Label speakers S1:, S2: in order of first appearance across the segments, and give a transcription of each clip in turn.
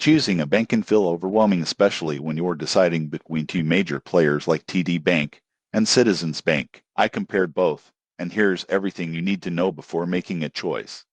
S1: Choosing a bank can feel overwhelming, especially when you're deciding between two major players like TD Bank and Citizens Bank. I compared both, and here's everything you need to know before making a choice.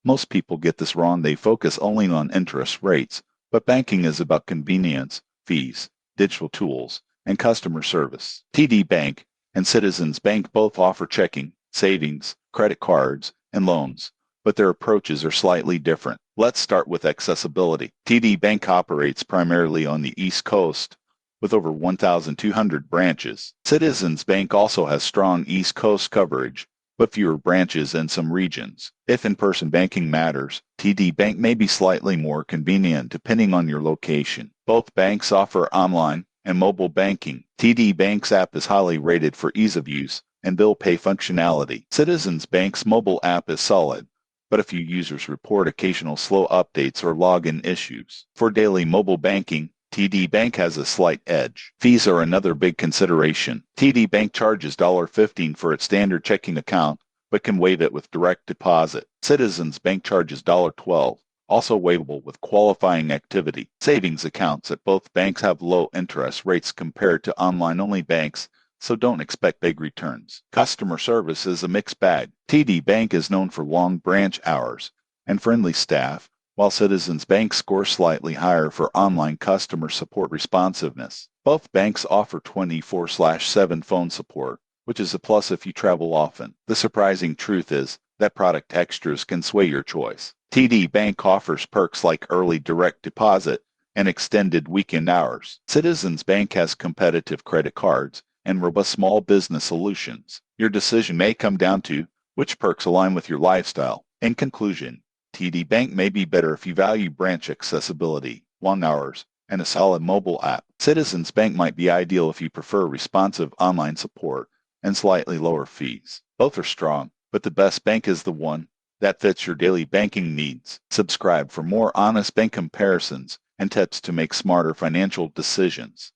S1: Most people get this wrong. They focus only on interest rates, but banking is about convenience, fees, digital tools, and customer service. TD Bank and Citizens Bank both offer checking, savings, credit cards, and loans, but their approaches are slightly different. Let's start with accessibility. TD Bank operates primarily on the East Coast with over 1,200 branches. Citizens Bank also has strong East Coast coverage, but fewer branches in some regions. If in-person banking matters, TD Bank may be slightly more convenient depending on your location. Both banks offer online and mobile banking. TD Bank's app is highly rated for ease of use and bill pay functionality. Citizens Bank's mobile app is solid, but a few users report occasional slow updates or login issues. For daily mobile banking, TD Bank has a slight edge. Fees are another big consideration. TD Bank charges $15 for its standard checking account, but can waive it with direct deposit. Citizens Bank charges $12, also waivable with qualifying activity. Savings accounts at both banks have low interest rates compared to online-only banks, so don't expect big returns. Customer service is a mixed bag. TD Bank is known for long branch hours and friendly staff, while Citizens Bank scores slightly higher for online customer support responsiveness. Both banks offer 24/7 phone support, which is a plus if you travel often. The surprising truth is that product extras can sway your choice. TD Bank offers perks like early direct deposit and extended weekend hours. Citizens Bank has competitive credit cards and robust small business solutions. Your decision may come down to which perks align with your lifestyle. In conclusion, TD Bank may be better if you value branch accessibility, long hours, and a solid mobile app. Citizens Bank might be ideal if you prefer responsive online support and slightly lower fees. Both are strong, but the best bank is the one that fits your daily banking needs. Subscribe for more honest bank comparisons and tips to make smarter financial decisions.